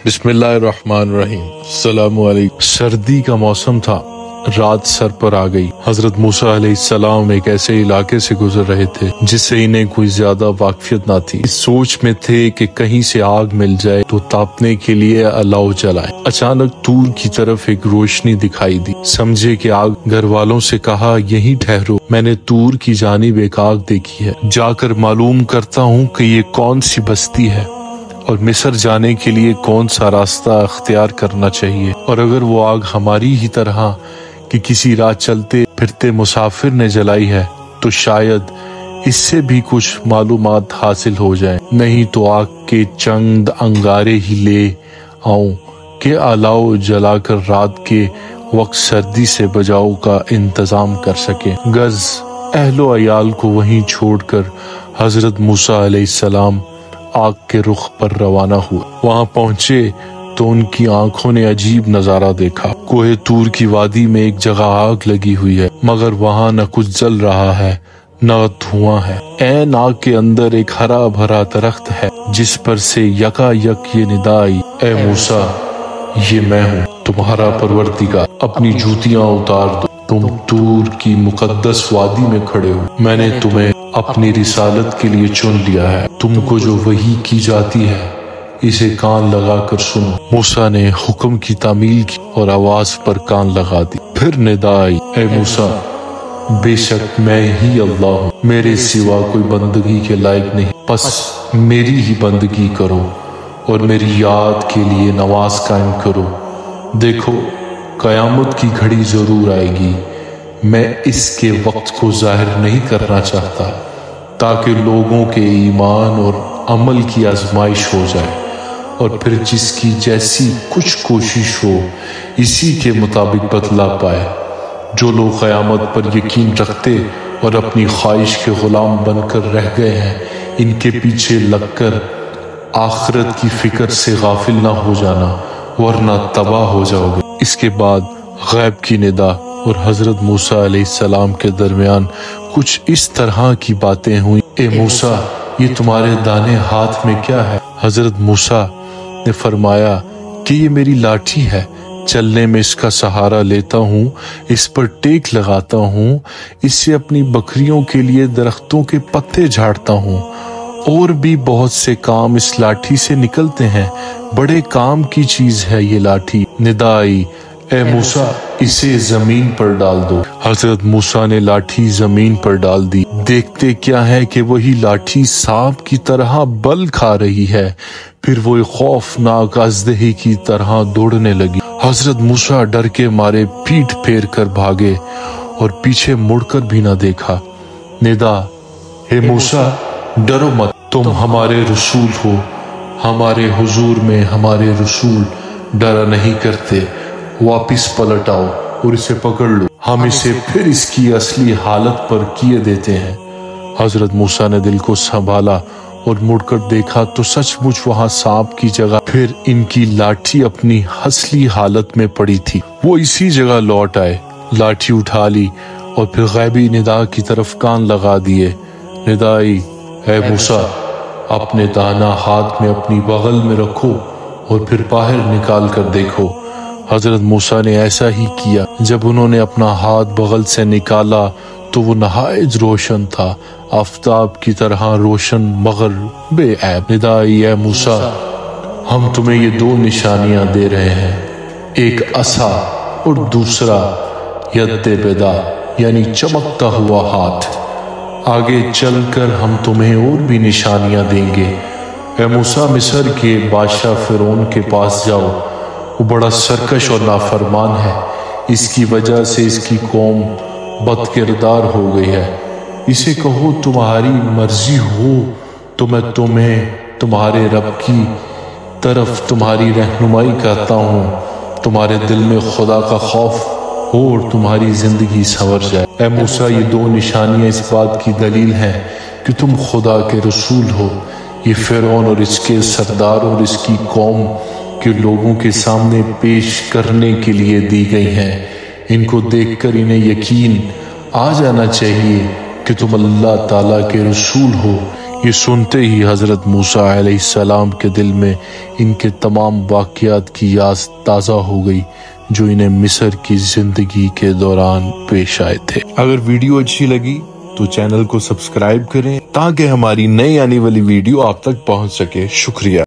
بسم اللہ الرحمن الرحیم۔ السلام علیکم۔ سردی کا موسم تھا، رات سر پر آ گئی۔ حضرت موسیٰ علیہ السلام ایک ایسے علاقے سے گزر رہے تھے جس سے انہیں کوئی زیادہ واقفیت نہ تھی۔ اس سوچ میں تھے کہ کہیں سے آگ مل جائے تو تاپنے کے لیے الاؤ جلائیں۔ اچانک دور کی طرف ایک روشنی دکھائی دی۔ سمجھے کہ آگ گھر والوں سے کہا، یہیں ٹھہرو، میں نے دور کی جانب ایک آگ دیکھی ہے، جا کر معلوم کرتا ہوں کہ یہ کون سی بستی ہے اور مصر جانے کے لیے کون سا راستہ اختیار کرنا چاہیے، اور اگر وہ آگ ہماری ہی طرح کہ کسی راہ چلتے پھرتے مسافر نے جلائی ہے تو شاید اس سے بھی کچھ معلومات حاصل ہو جائیں، نہیں تو آگ کے چند انگارے ہی لے آؤں کہ الاؤ جلا کر رات کے وقت سردی سے بچاؤ کا انتظام کر سکے۔ غرض اہل و عیال کو وہیں چھوڑ کر حضرت موسیٰ علیہ السلام آگ کے رخ پر روانہ ہوئے۔ وہاں پہنچے تو ان کی آنکھوں نے عجیب نظارہ دیکھا۔ کوہ طور کی وادی میں ایک جگہ آگ لگی ہوئی ہے، مگر وہاں نہ کچھ جل رہا ہے نہ دھواں ہے۔ عین آگ کے اندر ایک ہرا بھرا درخت ہے جس پر سے یکا یک یہ ندا آئی، اے موسیٰ، یہ میں ہوں تمہارا پروردگار، اپنی جوتیاں اتار دو، تم طور کی مقدس وادی میں کھڑے ہو، میں نے تمہیں اپنی رسالت کے لیے چن لیا ہے، تم کو جو وحی کی جاتی ہے اسے کان لگا کر سنو۔ موسیٰ نے حکم کی تعمیل کی اور آواز پر کان لگا دی۔ پھر ندا آئی، اے موسیٰ، بے شک میں ہی اللہ ہوں، میرے سوا کوئی بندگی کے لائق نہیں، پس میری ہی بندگی کرو اور میری یاد کے لیے نماز قائم کرو۔ دیکھو، قیامت کی گھڑی ضرور آئے گی، میں اس کے وقت کو ظاہر نہیں کرنا چاہتا تاکہ لوگوں کے ایمان اور عمل کی آزمائش ہو جائے، اور پھر جس کی جیسی کچھ کوشش ہو اسی کے مطابق بدلہ پائے۔ جو لوگ قیامت پر یقین رکھتے اور اپنی خواہش کے غلام بن کر رہ گئے ہیں، ان کے پیچھے لگ کر آخرت کی فکر سے غافل نہ ہو جانا، ورنہ تباہ ہو جاؤ گے۔ اس کے بعد غیب کی ندا اور حضرت موسیٰ علیہ السلام کے درمیان کچھ اس طرح کی باتیں ہوئیں، اے موسیٰ، یہ تمہارے دانے ہاتھ میں کیا ہے؟ حضرت موسیٰ نے فرمایا کہ یہ میری لاٹھی ہے، چلنے میں اس کا سہارا لیتا ہوں، اس پر ٹیک لگاتا ہوں، اس سے اپنی بکریوں کے لیے درختوں کے پتے جھاڑتا ہوں، اور بھی بہت سے کام اس لاٹھی سے نکلتے ہیں، بڑے کام کی چیز ہے یہ لاٹھی۔ ندا آئی، اے موسیٰ، اسے زمین پر ڈال دو۔ حضرت موسیٰ نے لاٹھی زمین پر ڈال دی۔ دیکھتے کیا ہے کہ وہی لاٹھی سانپ کی طرح بل کھا رہی ہے، پھر وہ ایک خوفناک اژدہے کی طرح دوڑنے لگی۔ حضرت موسیٰ ڈر کے مارے پیٹھ پھیر کر بھاگے اور پیچھے مڑ کر بھی نہ دیکھا۔ ندا، اے موسیٰ، ڈرو مت، تم ہمارے رسول ہو، ہمارے حضور میں ہمارے رسول ڈرا نہیں کرتے، واپس پلٹ آؤ اور اسے پکڑ لو، ہم اسے پھر اس کی اصلی حالت پر کیے دیتے ہیں۔ حضرت موسیٰ نے دل کو سنبھالا اور مڑ کر دیکھا تو سچ مچ وہاں سانپ کی جگہ پھر ان کی لاٹھی اپنی اصلی حالت میں پڑی تھی۔ وہ اسی جگہ لوٹ آئے، لاٹھی اٹھا لی اور پھر غیبی ندا کی طرف کان لگا دیے۔ ندا آئی، اے موسیٰ، اپنے دانا ہاتھ میں اپنی بغل میں رکھو اور پھر باہر نکال کر دیکھو۔ حضرت موسیٰ نے ایسا ہی کیا۔ جب انہوں نے اپنا ہاتھ بغل سے نکالا تو وہ نہایت روشن تھا، آفتاب کی طرح روشن مگر بے عیب۔ ندا آئی، اے موسیٰ، ہم تمہیں یہ دو نشانیاں دے رہے ہیں، ایک عصا اور دوسرا ید بیدا یعنی چمکتا ہوا ہاتھ۔ آگے چل کر ہم تمہیں اور بھی نشانیاں دیں گے۔ اے موسیٰ، مصر کے بادشاہ فرعون کے پاس جاؤ، وہ بڑا سرکش اور نافرمان ہے، اس کی وجہ سے اس کی قوم بد کردار ہو گئی ہے۔ اسے کہو تمہاری مرضی ہو تو میں تمہیں تمہارے رب کی طرف تمہاری رہنمائی کرتا ہوں، تمہارے دل میں خدا کا خوف ہو اور تمہاری زندگی سنور جائے۔ اے موسیٰ، یہ دو نشانیاں اس بات کی دلیل ہیں کہ تم خدا کے رسول ہو، یہ فرعون اور اس کے سردار اور اس کی قوم کے لوگوں کے سامنے پیش کرنے کے لیے دی گئی ہیں۔ ان کو دیکھ کر انہیں یقین آ جانا چاہیے کہ تم اللہ تعالیٰ کے رسول ہو، یہ سنتے ہی حضرت موسیٰ علیہ السلام کے دل میں ان کے تمام واقعات کی یاد تازہ ہو گئی جو انہیں مصر کی زندگی کے دوران پیش آئے تھے۔ اگر ویڈیو اچھی لگی تو چینل کو سبسکرائب کریں تاکہ ہماری نئی آنے والی ویڈیو آپ تک پہنچ سکے۔ شکریہ۔